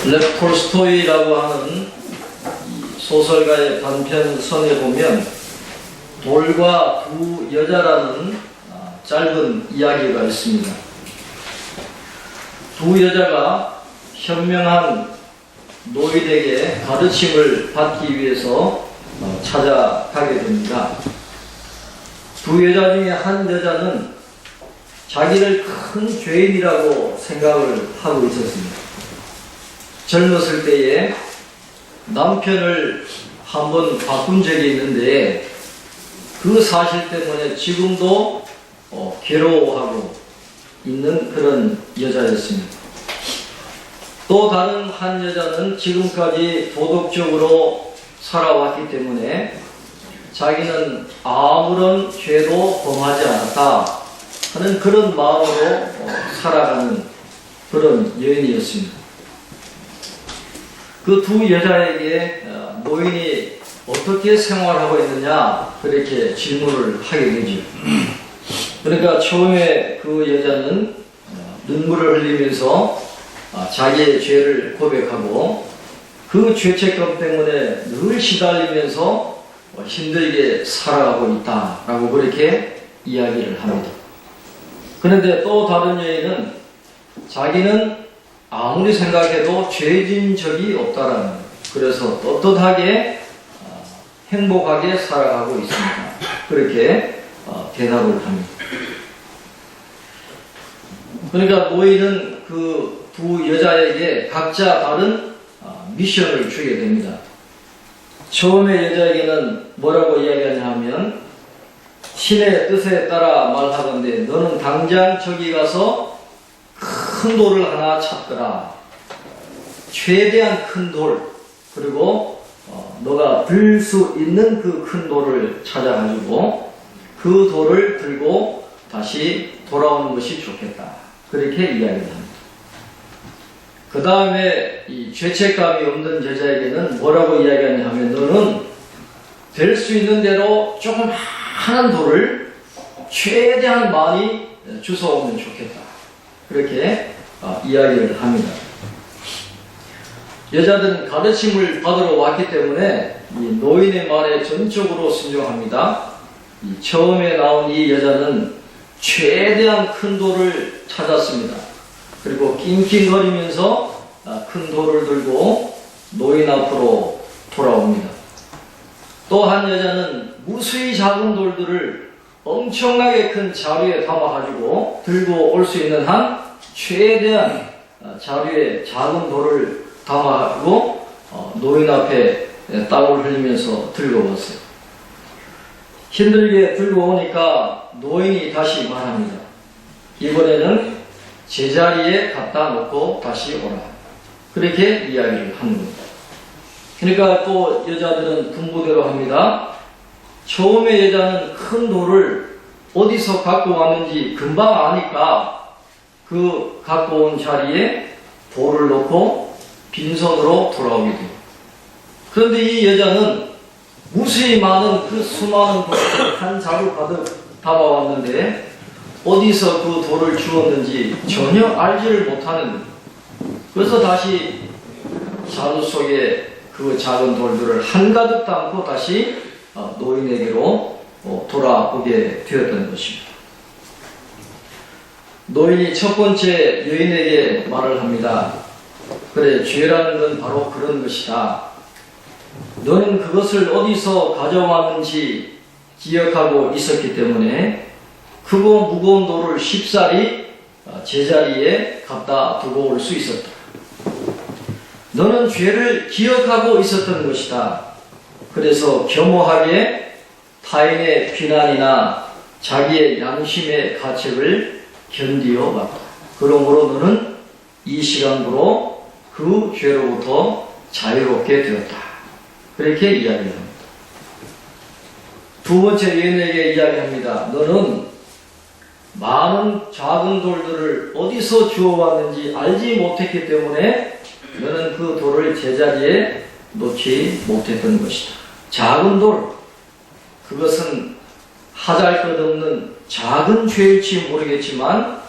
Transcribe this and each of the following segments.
레브 톨스토이라고 하는 소설가의 단편선에 보면 돌과 두 여자라는 짧은 이야기가 있습니다. 두 여자가 현명한 노인에게 가르침을 받기 위해서 찾아가게 됩니다. 두 여자 중에 한 여자는 자기를 큰 죄인이라고 생각을 하고 있었습니다. 젊었을 때에 남편을 한번 바꾼 적이 있는데 그 사실 때문에 지금도 괴로워하고 있는 그런 여자였습니다. 또 다른 한 여자는 지금까지 도덕적으로 살아왔기 때문에 자기는 아무런 죄도 범하지 않았다 하는 그런 마음으로 살아가는 그런 여인이었습니다. 그 두 여자에게 노인이 어떻게 생활하고 있느냐 그렇게 질문을 하게 되죠. 그러니까 처음에 그 여자는 눈물을 흘리면서 자기의 죄를 고백하고 그 죄책감 때문에 늘 시달리면서 힘들게 살아가고 있다라고 그렇게 이야기를 합니다. 그런데 또 다른 여인은 자기는 아무리 생각해도 죄진 적이 없다라는 거예요. 그래서 떳떳하게 행복하게 살아가고 있습니다. 그렇게 대답을 합니다. 그러니까 노인은 그 두 여자에게 각자 다른 미션을 주게 됩니다. 처음에 여자에게는 뭐라고 이야기하냐 하면 신의 뜻에 따라 말하건대 너는 당장 저기 가서 큰 돌을 하나 찾더라. 최대한 큰 돌, 그리고 너가 들 수 있는 그 큰 돌을 찾아가지고 그 돌을 들고 다시 돌아오는 것이 좋겠다. 그렇게 이야기를 합니다. 그 다음에 이 죄책감이 없는 여자에게는 뭐라고 이야기하냐 하면 너는 될 수 있는 대로 조그마한 돌을 최대한 많이 주워오면 좋겠다. 그렇게 이야기를 합니다. 여자들은 가르침을 받으러 왔기 때문에 이 노인의 말에 전적으로 순종합니다. 처음에 나온 이 여자는 최대한 큰 돌을 찾았습니다. 그리고 낑낑거리면서 큰 돌을 들고 노인 앞으로 돌아옵니다. 또 한 여자는 무수히 작은 돌들을 엄청나게 큰 자루에 담아가지고 들고 올 수 있는 한 최대한 자루에 작은 돌을 담아가지고 노인 앞에 땀을 흘리면서 들고 왔어요. 힘들게 들고 오니까 노인이 다시 말합니다. 이번에는 제자리에 갖다 놓고 다시 오라. 그렇게 이야기를 하는 겁니다. 그러니까 또 여자들은 군부대로 합니다. 처음에 여자는 큰 돌을 어디서 갖고 왔는지 금방 아니까 그 갖고 온 자리에 돌을 놓고 빈손으로 돌아오게 돼요. 그런데 이 여자는 무수히 많은 그 수많은 돌을 한 자루 가득 담아왔는데 어디서 그 돌을 주었는지 전혀 알지를 못하는 거예요. 그래서 다시 자루 속에 그 작은 돌들을 한가득 담고 다시 노인에게로 돌아오게 되었던 것입니다. 노인이 첫 번째 여인에게 말을 합니다. 그래, 죄라는 건 바로 그런 것이다. 너는 그것을 어디서 가져왔는지 기억하고 있었기 때문에 크고 무거운 돌을 쉽사리 제자리에 갖다 두고 올 수 있었다. 너는 죄를 기억하고 있었던 것이다. 그래서 겸허하게 타인의 비난이나 자기의 양심의 가책을 견디어 봤다. 그러므로 너는 이 시간부로 그 죄로부터 자유롭게 되었다. 그렇게 이야기합니다. 두 번째 여인에게 이야기합니다. 너는 많은 작은 돌들을 어디서 주워왔는지 알지 못했기 때문에 너는 그 돌을 제자리에 놓지 못했던 것이다. 작은 돌, 그것은 하잘것없는 작은 죄일지 모르겠지만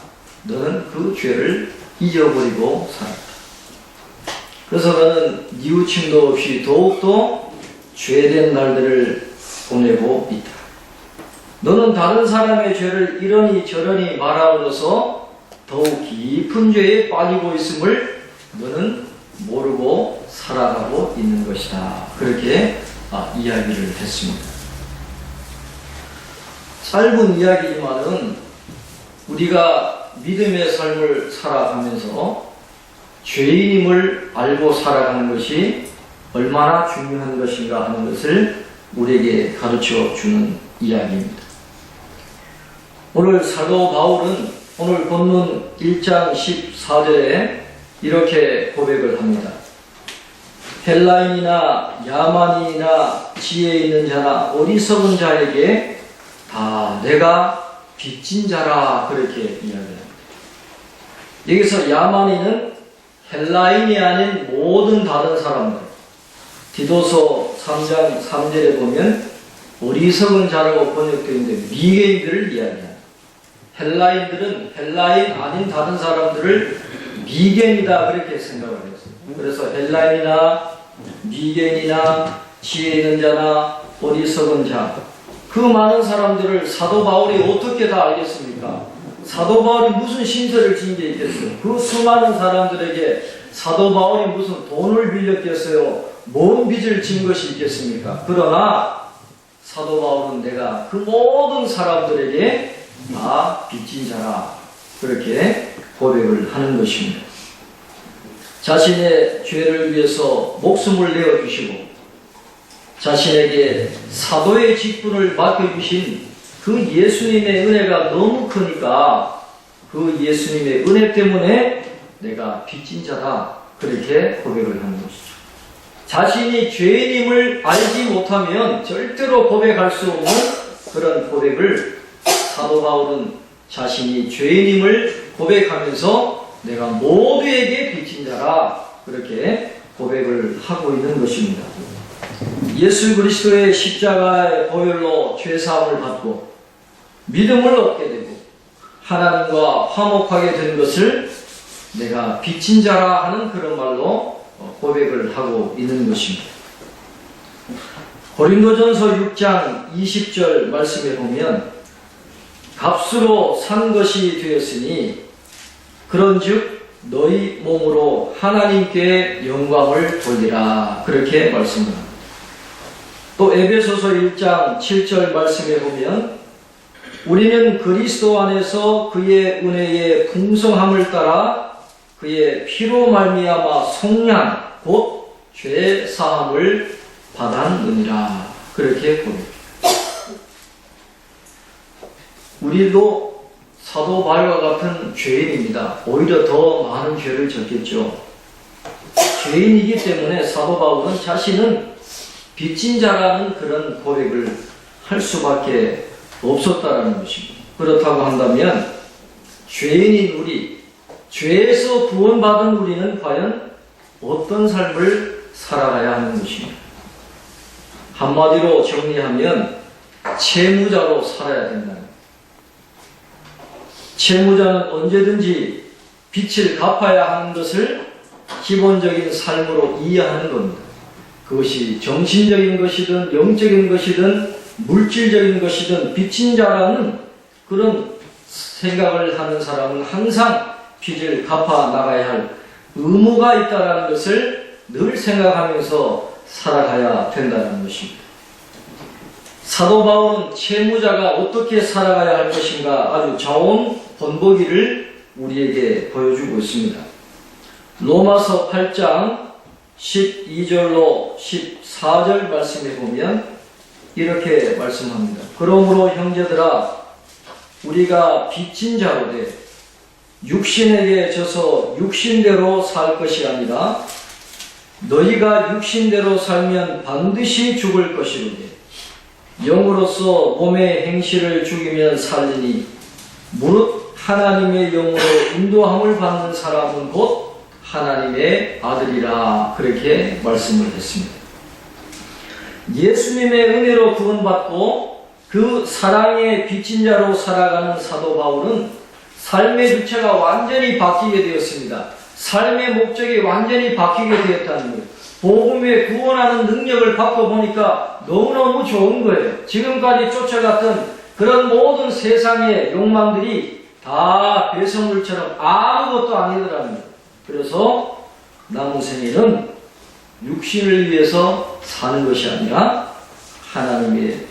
너는 그 죄를 잊어버리고 살았다. 그래서 그는 뉘우침도 없이 더욱더 죄된 날들을 보내고 있다. 너는 다른 사람의 죄를 이러니 저러니 말하므로서 더욱 깊은 죄에 빠지고 있음을 너는 모르고 살아가고 있는 것이다. 그렇게 이야기를 했습니다. 짧은 이야기지만은 우리가 믿음의 삶을 살아가면서 죄인임을 알고 살아가는 것이 얼마나 중요한 것인가 하는 것을 우리에게 가르쳐 주는 이야기입니다. 오늘 사도 바울은 오늘 본문 1장 14절에 이렇게 고백을 합니다. 헬라인이나 야만인이나 지혜 있는 자나 어리석은 자에게 다 내가 빚진 자라 그렇게 이야기합니다. 여기서 야만인은 헬라인이 아닌 모든 다른 사람들, 디도서 3장 3절에 보면 어리석은 자라고 번역되어 있는데 미개인들을 이야기합니다. 헬라인들은 헬라인 아닌 다른 사람들을 미개인이다 그렇게 생각을 했어요. 그래서 헬라인이나 미개인이나 지혜 있는 자나 어리석은 자, 그 많은 사람들을 사도 바울이 어떻게 다 알겠습니까? 사도 바울이 무슨 신세를 진 게 있겠어요? 그 수많은 사람들에게 사도 바울이 무슨 돈을 빌렸겠어요? 뭔 빚을 진 것이 있겠습니까? 그러나 사도 바울은 내가 그 모든 사람들에게 다 빚진 자라 그렇게 고백을 하는 것입니다. 자신의 죄를 위해서 목숨을 내어주시고 자신에게 사도의 직분을 맡겨주신 그 예수님의 은혜가 너무 크니까 그 예수님의 은혜 때문에 내가 빚진 자다 그렇게 고백을 하는 것이죠. 자신이 죄인임을 알지 못하면 절대로 고백할 수 없는 그런 고백을 사도 바울은 자신이 죄인임을 고백하면서 내가 모두에게 빚진 자라 그렇게 고백을 하고 있는 것입니다. 예수 그리스도의 십자가의 보혈로 죄사함을 받고 믿음을 얻게 되고 하나님과 화목하게 된 것을 내가 빚진 자라 하는 그런 말로 고백을 하고 있는 것입니다. 고린도전서 6장 20절 말씀에 보면 값으로 산 것이 되었으니 그런즉 너희 몸으로 하나님께 영광을 돌리라 그렇게 말씀합니다. 또 에베소서 1장 7절 말씀에 보면 우리는 그리스도 안에서 그의 은혜의 풍성함을 따라 그의 피로 말미암아 속량 곧 죄 사함을 받았느니라 그렇게 고백합니다. 우리도 사도 바울과 같은 죄인입니다. 오히려 더 많은 죄를 졌겠죠. 죄인이기 때문에 사도 바울은 자신은 빚진 자라는 그런 고백을 할 수밖에 없었다라는 것입니다. 그렇다고 한다면 죄인인 우리, 죄에서 구원받은 우리는 과연 어떤 삶을 살아가야 하는 것입니다. 한마디로 정리하면 채무자로 살아야 된다. 채무자는 언제든지 빚을 갚아야 하는 것을 기본적인 삶으로 이해하는 겁니다. 그것이 정신적인 것이든 영적인 것이든 물질적인 것이든 빚진 자라는 그런 생각을 하는 사람은 항상 빚을 갚아 나가야 할 의무가 있다는 것을 늘 생각하면서 살아가야 된다는 것입니다. 사도 바울은 채무자가 어떻게 살아가야 할 것인가 아주 좋은 본보기를 우리에게 보여주고 있습니다. 로마서 8장 12절로 14절 말씀에 보면 이렇게 말씀합니다. 그러므로 형제들아 우리가 빚진 자로되 육신에게 져서 육신대로 살 것이 아니라 너희가 육신대로 살면 반드시 죽을 것이로되 영으로서 몸의 행실을 죽이면 살리니 무릇 하나님의 영으로 인도함을 받는 사람은 곧 하나님의 아들이라 그렇게 말씀을 했습니다. 예수님의 은혜로 구원받고 그 사랑의 빚진 자로 살아가는 사도 바울은 삶의 주체가 완전히 바뀌게 되었습니다. 삶의 목적이 완전히 바뀌게 되었다는 거예요. 복음에 구원하는 능력을 받고 보니까 너무너무 좋은 거예요. 지금까지 쫓아갔던 그런 모든 세상의 욕망들이 다 배설물처럼 아무것도 아니더라는 거예요. 그래서 남은 생에는 육신을 위해서 사는 것이 아니라 하나님의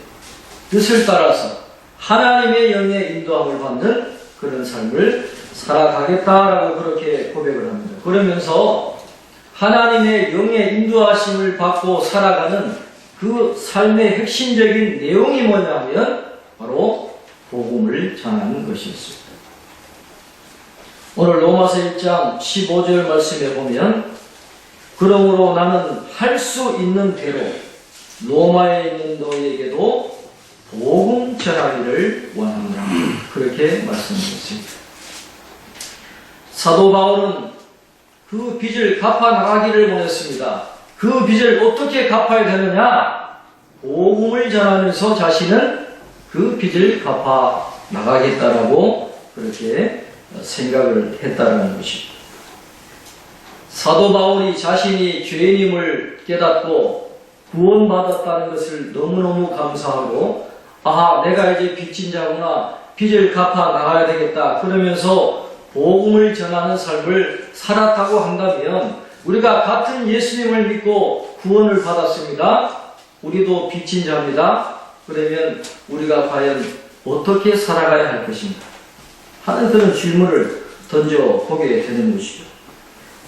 뜻을 따라서 하나님의 영의 인도함을 받는 그런 삶을 살아가겠다라고 그렇게 고백을 합니다. 그러면서 하나님의 영의 인도하심을 받고 살아가는 그 삶의 핵심적인 내용이 뭐냐면 바로 복음을 전하는 것이었습니다. 오늘 로마서 1장 15절 말씀에 보면 그러므로 나는 할 수 있는 대로 로마에 있는 너희에게도 복음 전하기를 원한다. 그렇게 말씀드렸습니다. 사도 바울은 그 빚을 갚아 나가기를 원했습니다. 그 빚을 어떻게 갚아야 되느냐? 복음을 전하면서 자신은 그 빚을 갚아 나가겠다라고 그렇게 생각을 했다라는 것입니다. 사도 바울이 자신이 죄인임을 깨닫고 구원받았다는 것을 너무너무 감사하고 내가 이제 빚진 자구나, 빚을 갚아 나가야 되겠다 그러면서 복음을 전하는 삶을 살았다고 한다면 우리가 같은 예수님을 믿고 구원을 받았습니다. 우리도 빚진 자입니다. 그러면 우리가 과연 어떻게 살아가야 할 것인가 하는 그런 질문을 던져보게 되는 것이죠.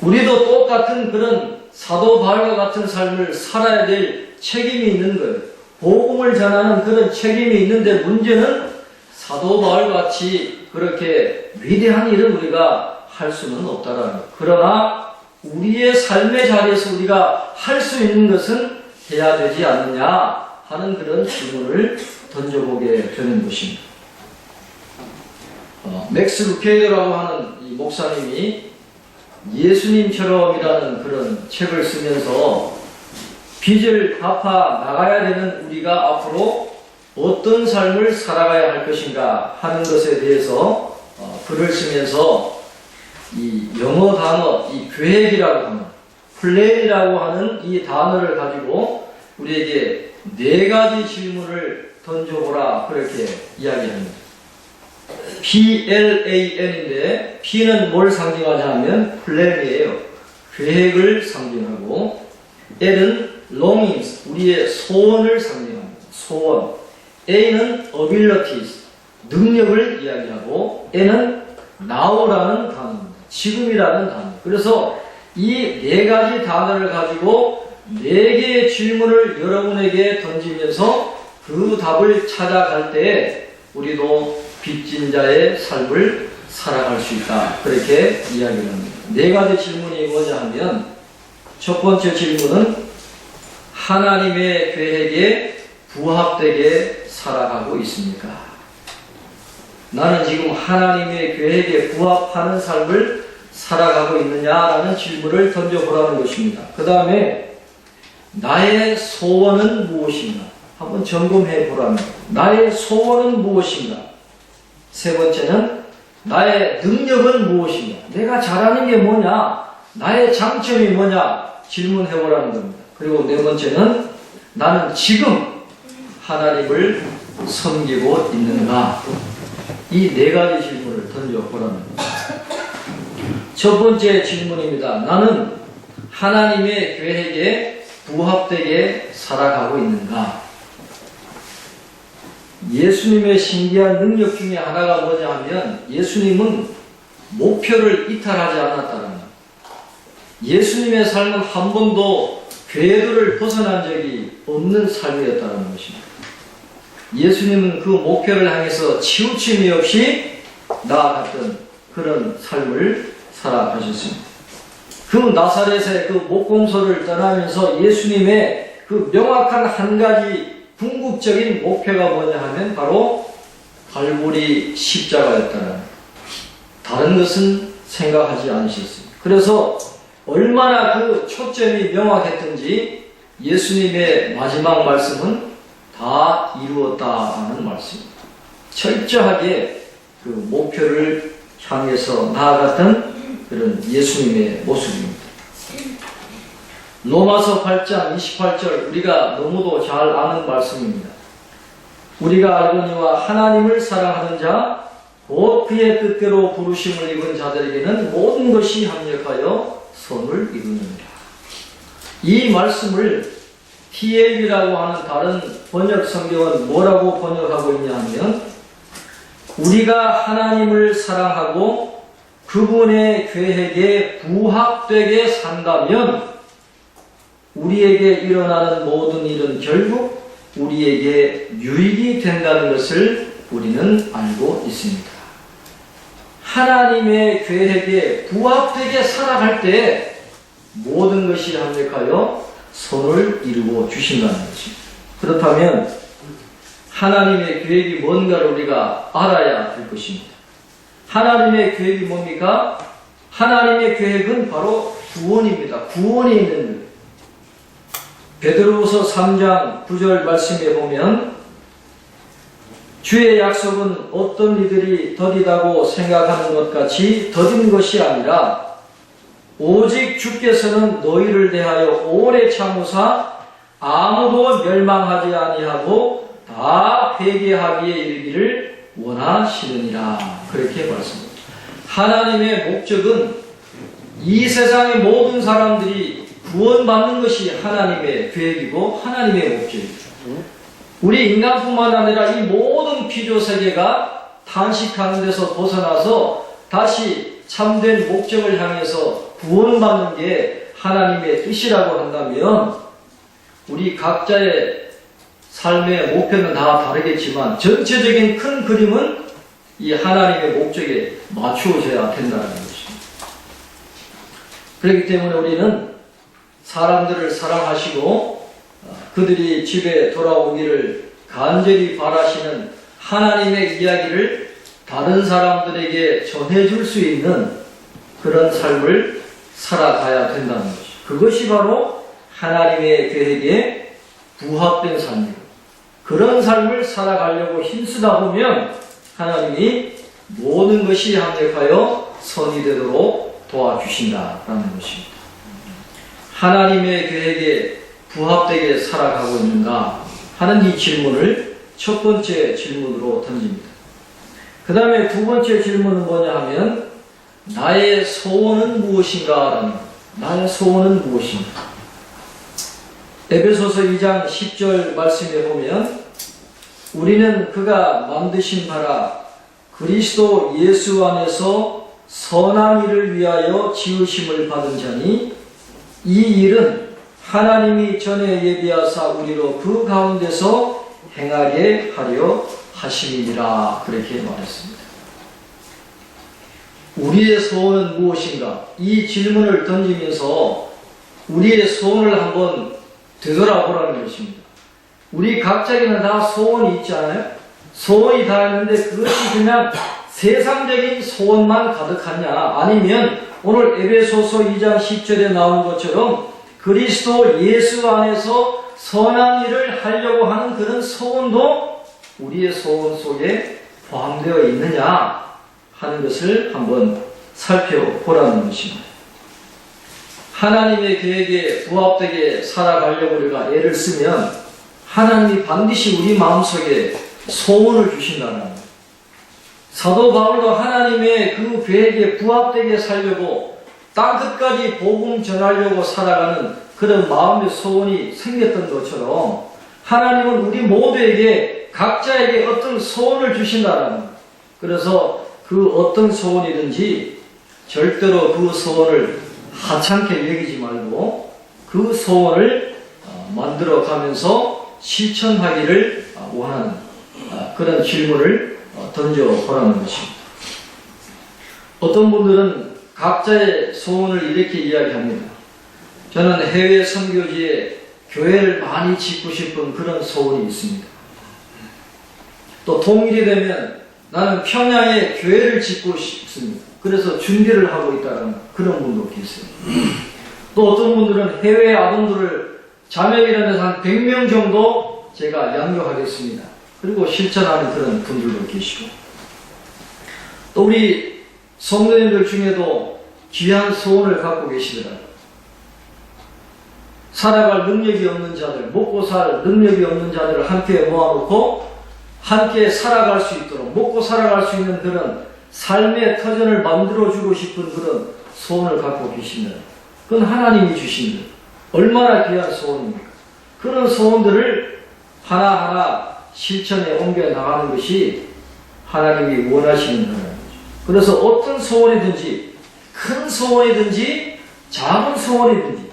우리도 똑같은 그런 사도 바울과 같은 삶을 살아야 될 책임이 있는 거예요. 복음을 전하는 그런 책임이 있는데 문제는 사도 바울과 같이 그렇게 위대한 일을 우리가 할 수는 없다라는 거예요. 그러나 우리의 삶의 자리에서 우리가 할 수 있는 것은 해야 되지 않느냐 하는 그런 질문을 던져보게 되는 것입니다. 맥스 루케이더라고 하는 이 목사님이 예수님처럼이라는 그런 책을 쓰면서 빚을 갚아 나가야 되는 우리가 앞으로 어떤 삶을 살아가야 할 것인가 하는 것에 대해서 글을 쓰면서 이 영어 단어, 이 계획이라고 하는, 플랜이라고 하는 이 단어를 가지고 우리에게 4가지 질문을 던져보라 그렇게 이야기합니다. PLAN인데 P는 뭘 상징하냐 하면 플랜이에요. 계획을 상징하고 L은 longings, 우리의 소원을 상징합니다. 소원. A는 abilities, 능력을 이야기하고 N은 now라는 단어입니다. 지금이라는 단어. 그래서 이 4가지 단어를 가지고 4개의 질문을 여러분에게 던지면서 그 답을 찾아갈 때 우리도 빚진 자의 삶을 살아갈 수 있다. 그렇게 이야기를 합니다. 4가지 질문이 뭐냐 하면 첫 번째 질문은 하나님의 계획에 부합되게 살아가고 있습니까? 나는 지금 하나님의 계획에 부합하는 삶을 살아가고 있느냐라는 질문을 던져보라는 것입니다. 그 다음에 나의 소원은 무엇인가? 한번 점검해 보라는 거예요. 나의 소원은 무엇인가? 세 번째는 나의 능력은 무엇인가? 내가 잘하는 게 뭐냐? 나의 장점이 뭐냐? 질문해 보라는 겁니다. 그리고 4번째는 나는 지금 하나님을 섬기고 있는가? 이 4가지 질문을 던져보라는 겁니다. 첫 번째 질문입니다. 나는 하나님의 계획에 부합되게 살아가고 있는가? 예수님의 신기한 능력 중에 하나가 뭐냐 하면 예수님은 목표를 이탈하지 않았다는 것. 예수님의 삶은 한 번도 궤도를 벗어난 적이 없는 삶이었다는 것입니다. 예수님은 그 목표를 향해서 치우침이 없이 나아갔던 그런 삶을 살아가셨습니다. 그 나사렛의 그 목공소를 떠나면서 예수님의 그 명확한 한 가지 궁극적인 목표가 뭐냐 하면 바로 갈보리 십자가였다는, 다른 것은 생각하지 않으셨습니다. 그래서 얼마나 그 초점이 명확했던지 예수님의 마지막 말씀은 다 이루었다는 말씀입니다. 철저하게 그 목표를 향해서 나아갔던 그런 예수님의 모습입니다. 로마서 8장 28절 우리가 너무도 잘 아는 말씀입니다. 우리가 알거니와 하나님을 사랑하는 자 곧 그의 뜻대로 부르심을 입은 자들에게는 모든 것이 합력하여 선을 이루느니라. 이 말씀을 TL이라고 하는 다른 번역 성경은 뭐라고 번역하고 있냐 하면 우리가 하나님을 사랑하고 그분의 계획에 부합되게 산다면 우리에게 일어나는 모든 일은 결국 우리에게 유익이 된다는 것을 우리는 알고 있습니다. 하나님의 계획에 부합되게 살아갈 때 모든 것이 합력하여 선을 이루어 주신다는 것입니다. 그렇다면 하나님의 계획이 뭔가를 우리가 알아야 될 것입니다. 하나님의 계획이 뭡니까? 하나님의 계획은 바로 구원입니다. 구원이 있는 것. 베드로후서 3장 9절 말씀에 보면 주의 약속은 어떤 이들이 더디다고 생각하는 것 같이 더딘 것이 아니라 오직 주께서는 너희를 대하여 오래 참으사 아무도 멸망하지 아니하고 다 회개하기에 이르기를 원하시느니라. 그렇게 말씀합니다. 하나님의 목적은 이 세상의 모든 사람들이 구원받는 것이 하나님의 계획이고 하나님의 목적이죠. 우리 인간뿐만 아니라 이 모든 피조세계가 탄식하는 데서 벗어나서 다시 참된 목적을 향해서 구원받는 게 하나님의 뜻이라고 한다면 우리 각자의 삶의 목표는 다 다르겠지만 전체적인 큰 그림은 이 하나님의 목적에 맞추어져야 된다는 것입니다. 그렇기 때문에 우리는 사람들을 사랑하시고 그들이 집에 돌아오기를 간절히 바라시는 하나님의 이야기를 다른 사람들에게 전해줄 수 있는 그런 삶을 살아가야 된다는 것이죠. 그것이 바로 하나님의 계획에 부합된 삶이고 그런 삶을 살아가려고 힘쓰다 보면 하나님이 모든 것이 합력하여 선이 되도록 도와주신다라는 것입니다. 하나님의 계획에 부합되게 살아가고 있는가 하는 이 질문을 첫 번째 질문으로 던집니다. 그 다음에 두 번째 질문은 뭐냐 하면 나의 소원은 무엇인가 라는 것. 나의 소원은 무엇인가. 에베소서 2장 10절 말씀에 보면 우리는 그가 만드신 바라 그리스도 예수 안에서 선한 일을 위하여 지으심을 받은 자니 이 일은 하나님이 전에 예비하사 우리로 그 가운데서 행하게 하려 하심이니라. 그렇게 말했습니다. 우리의 소원은 무엇인가? 이 질문을 던지면서 우리의 소원을 한번 되돌아보라는 것입니다. 우리 각자에게는 다 소원이 있지 않아요? 소원이 다 있는데 그것이 그냥 세상적인 소원만 가득하냐? 아니면 오늘 에베소서 2장 10절에 나온 것처럼 그리스도 예수 안에서 선한 일을 하려고 하는 그런 소원도 우리의 소원 속에 포함되어 있느냐 하는 것을 한번 살펴보라는 것입니다. 하나님의 계획에 부합되게 살아가려고 우리가 애를 쓰면 하나님이 반드시 우리 마음속에 소원을 주신다는 거예요. 사도 바울도 하나님의 그 계획에 부합되게 살려고 땅끝까지 복음 전하려고 살아가는 그런 마음의 소원이 생겼던 것처럼 하나님은 우리 모두에게 각자에게 어떤 소원을 주신다는 거예요. 그래서 그 어떤 소원이든지 절대로 그 소원을 하찮게 여기지 말고 그 소원을 만들어 가면서 실천하기를 원하는 그런 질문을 던져보라는 것입니다. 어떤 분들은 각자의 소원을 이렇게 이야기합니다. 저는 해외 선교지에 교회를 많이 짓고 싶은 그런 소원이 있습니다. 또 통일이 되면 나는 평양에 교회를 짓고 싶습니다. 그래서 준비를 하고 있다는 그런 분도 계세요. 또 어떤 분들은 해외 아동들을 자매이라면서 한 100명 정도 제가 양육하겠습니다. 그리고 실천하는 그런 분들도 계시고 또 우리 성도님들 중에도 귀한 소원을 갖고 계시더라고요. 살아갈 능력이 없는 자들, 먹고 살 능력이 없는 자들을 함께 모아놓고 함께 살아갈 수 있도록, 먹고 살아갈 수 있는 그런 삶의 터전을 만들어주고 싶은 그런 소원을 갖고 계십니다. 그건 하나님이 주십니다. 얼마나 귀한 소원입니까? 그런 소원들을 하나하나 실천에 옮겨 나가는 것이 하나님이 원하시는 거라는 거죠. 그래서 어떤 소원이든지, 큰 소원이든지 작은 소원이든지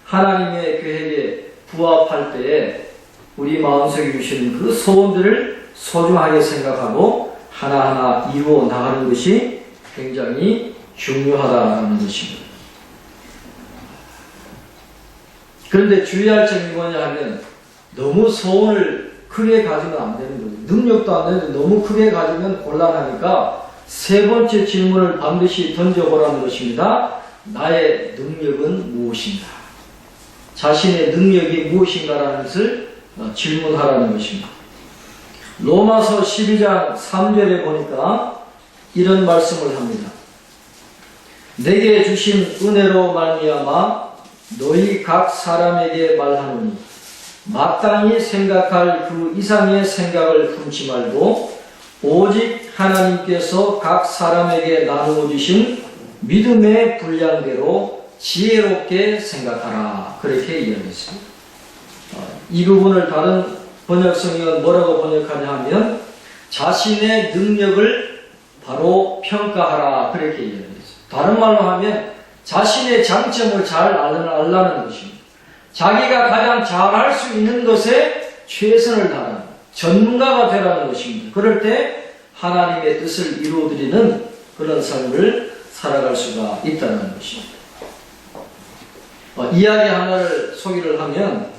하나님의 계획에 부합할 때에 우리 마음속에 주시는 그 소원들을 소중하게 생각하고 하나하나 이루어 나가는 것이 굉장히 중요하다는 것입니다. 그런데 주의할 점이 뭐냐 하면 너무 소원을 크게 가지면 안 되는 거죠. 능력도 안 되는데 너무 크게 가지면 곤란하니까 세 번째 질문을 반드시 던져보라는 것입니다. 나의 능력은 무엇인가? 자신의 능력이 무엇인가라는 것을 질문하라는 것입니다. 로마서 12장 3절에 보니까 이런 말씀을 합니다. 내게 주신 은혜로 말미암아 너희 각 사람에게 말하노니 마땅히 생각할 그 이상의 생각을 품지 말고 오직 하나님께서 각 사람에게 나누어 주신 믿음의 분량대로 지혜롭게 생각하라. 그렇게 이야기했습니다. 이 부분을 다른 번역성은 뭐라고 번역하냐 하면 자신의 능력을 바로 평가하라. 그렇게 이야기했습니다. 다른 말로 하면 자신의 장점을 잘 알라는 것입니다. 자기가 가장 잘할 수 있는 것에 최선을 다하는 전문가가 되라는 것입니다. 그럴 때 하나님의 뜻을 이루어드리는 그런 삶을 살아갈 수가 있다는 것입니다. 이야기 하나를 소개를 하면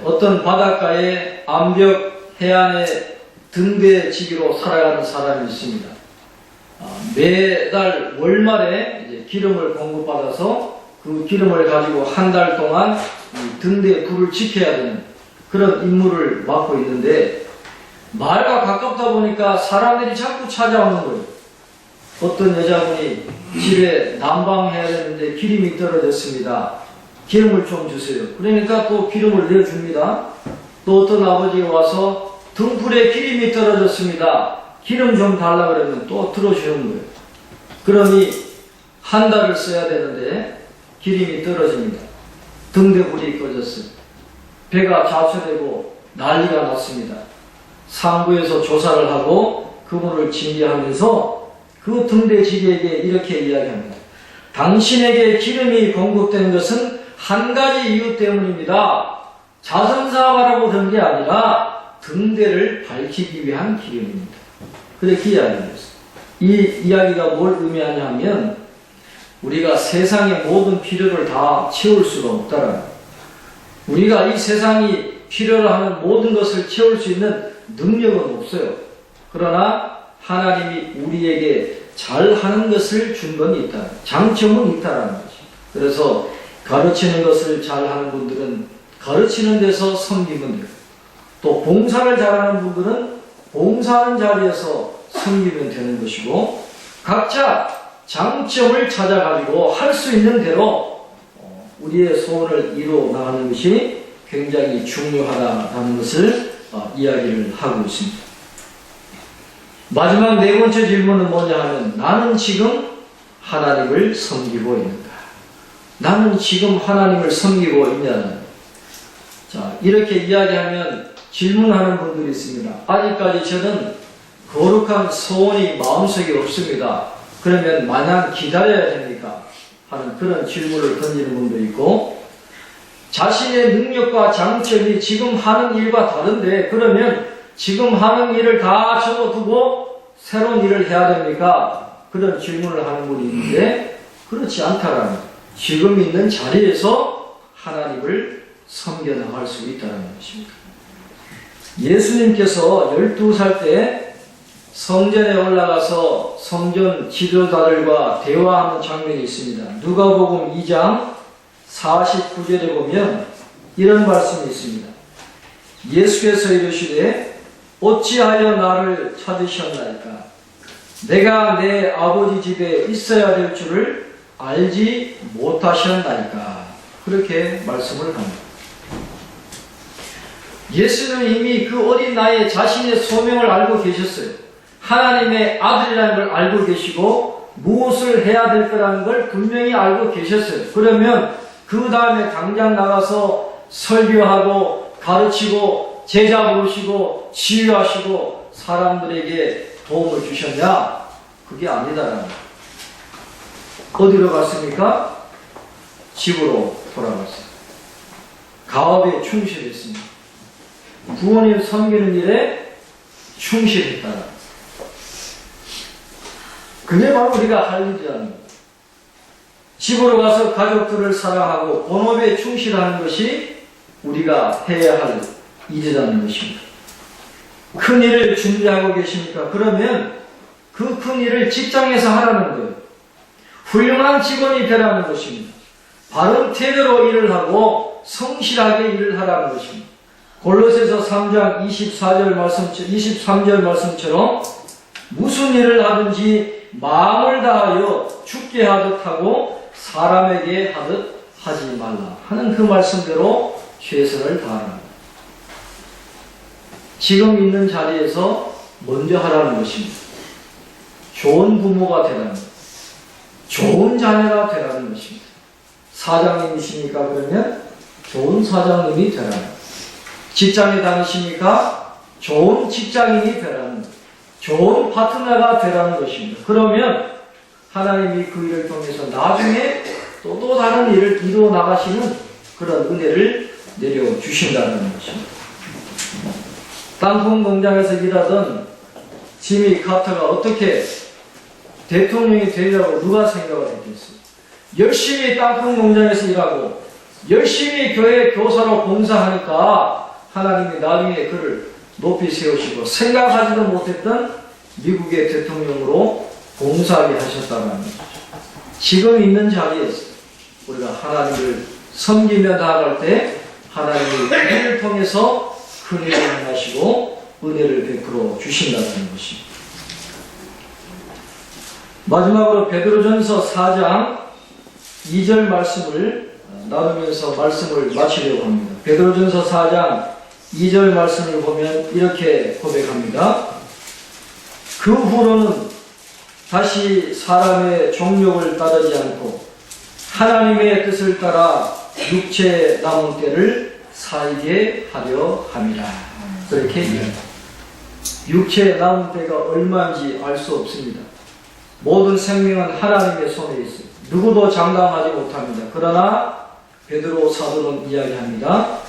어떤 바닷가에 암벽 해안에 등대지기로 살아가는 사람이 있습니다. 매달 월말에 이제 기름을 공급받아서 그 기름을 가지고 한 달 동안 등대 불을 지켜야 되는 그런 임무를 맡고 있는데 마을과 가깝다 보니까 사람들이 자꾸 찾아오는 거예요. 어떤 여자분이 집에 난방해야 되는데 기름이 떨어졌습니다. 기름을 좀 주세요. 그러니까 또 기름을 내줍니다. 또 어떤 아버지가 와서 등불에 기름이 떨어졌습니다. 기름 좀 달라 그러면 또 들어주는 거예요. 그러니 한 달을 써야 되는데 기름이 떨어집니다. 등대불이 꺼졌어요. 배가 좌초되고 난리가 났습니다. 상부에서 조사를 하고 그분을 징계하면서 그 등대지기에게 이렇게 이야기합니다. 당신에게 기름이 공급된 것은 한 가지 이유 때문입니다. 자선사업하라고 그런 게 아니라 등대를 밝히기 위한 기름입니다. 그렇게 이야기했어요. 이 이야기가 뭘 의미하냐면 우리가 세상의 모든 필요를 다 채울 수가 없다라는 거예요. 우리가 이 세상이 필요로 하는 모든 것을 채울 수 있는 능력은 없어요. 그러나 하나님이 우리에게 잘하는 것을 준 건 있다. 장점은 있다라는 거죠. 그래서 가르치는 것을 잘하는 분들은 가르치는 데서 섬기면 돼요. 또 봉사를 잘하는 분들은 봉사하는 자리에서 섬기면 되는 것이고 각자 장점을 찾아가지고 할 수 있는 대로 우리의 소원을 이루어 나가는 것이 굉장히 중요하다는 것을 이야기를 하고 있습니다. 마지막 네 번째 질문은 뭐냐 하면 나는 지금 하나님을 섬기고 있는가? 나는 지금 하나님을 섬기고 있냐는. 자, 이렇게 이야기하면 질문하는 분들이 있습니다. 아직까지 저는 거룩한 소원이 마음속에 없습니다. 그러면 마냥 기다려야 됩니까? 하는 그런 질문을 던지는 분도 있고 자신의 능력과 장점이 지금 하는 일과 다른데 그러면 지금 하는 일을 다 접어두고 새로운 일을 해야 됩니까? 그런 질문을 하는 분이 있는데 그렇지 않다라는 거예요. 지금 있는 자리에서 하나님을 섬겨나갈 수 있다는 것입니다. 예수님께서 12살 때 성전에 올라가서 성전 지도자들과 대화하는 장면이 있습니다. 누가복음 2장 49절에 보면 이런 말씀이 있습니다. 예수께서 이르시되 어찌하여 나를 찾으셨나이까? 내가 내 아버지 집에 있어야 될 줄을 알지 못하셨나이까. 그렇게 말씀을 합니다. 예수는 이미 그 어린 나이에 자신의 소명을 알고 계셨어요. 하나님의 아들이라는 걸 알고 계시고 무엇을 해야 될 거라는 걸 분명히 알고 계셨어요. 그러면 그 다음에 당장 나가서 설교하고 가르치고 제자 부르시고 치유하시고 사람들에게 도움을 주셨냐? 그게 아니다라는 거예요. 어디로 갔습니까? 집으로 돌아갔어요. 가업에 충실했습니다. 부모님 섬기는 일에 충실했다. 그게 바로 우리가 할 일이라는 거예요. 집으로 가서 가족들을 사랑하고 본업에 충실하는 것이 우리가 해야 할 일이라는 것입니다. 큰 일을 준비하고 계십니까? 그러면 그 큰 일을 직장에서 하라는 거예요. 훌륭한 직원이 되라는 것입니다. 바른 태도로 일을 하고 성실하게 일을 하라는 것입니다. 골로새서 3장 23절 말씀처럼 무슨 일을 하든지 마음을 다하여 죽게 하듯 하고 사람에게 하듯 하지 말라 하는 그 말씀대로 최선을 다하라. 지금 있는 자리에서 먼저 하라는 것입니다. 좋은 부모가 되라는 것, 좋은 자녀가 되라는 것입니다. 사장님이십니까? 그러면 좋은 사장님이 되라는 것. 직장에 다니십니까? 좋은 직장인이 되라는 것. 좋은 파트너가 되라는 것입니다. 그러면 하나님이 그 일을 통해서 나중에 또 다른 일을 이루어 나가시는 그런 은혜를 내려주신다는 것입니다. 땅콩 농장에서 일하던 지미 카터가 어떻게 대통령이 되리라고 누가 생각을 했겠어요? 열심히 땅콩 농장에서 일하고 열심히 교회 교사로 봉사하니까 하나님이 나중에 그를 높이 세우시고 생각하지도 못했던 미국의 대통령으로 봉사하게 하셨다는 거죠. 지금 있는 자리에서 우리가 하나님을 섬기며 나아갈 때 하나님이 우리를 통해서 큰 일을 행하시고 은혜를 베풀어 주신다는 것입니다. 마지막으로 베드로전서 4장 2절 말씀을 나누면서 말씀을 마치려고 합니다. 베드로전서 4장 2절 말씀을 보면 이렇게 고백합니다. 그 후로는 다시 사람의 종욕을 따르지 않고 하나님의 뜻을 따라 육체의 남은 때를 살게 하려 함이라. 그렇게 얘기합니다. 육체의 남은 때가 얼마인지 알 수 없습니다. 모든 생명은 하나님의 손에 있어요. 누구도 장담하지 못합니다. 그러나 베드로 사도는 이야기합니다.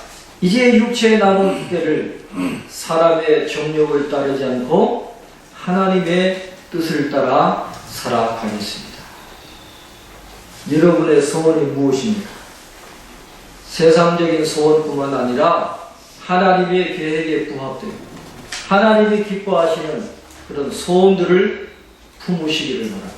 이제 육체의 남은 때를 사람의 정욕을 따르지 않고 하나님의 뜻을 따라 살아가겠습니다. 여러분의 소원이 무엇입니까? 세상적인 소원뿐만 아니라 하나님의 계획에 부합되고 하나님이 기뻐하시는 그런 소원들을 품으시기를 바랍니다.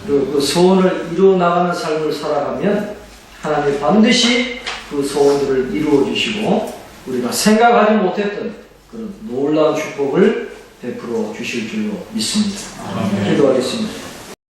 그리고 그 소원을 이루어 나가는 삶을 살아가면 하나님이 반드시 그 소원들을 이루어 주시고 우리가 생각하지 못했던 그런 놀라운 축복을 베풀어 주실 줄로 믿습니다. 기도하겠습니다.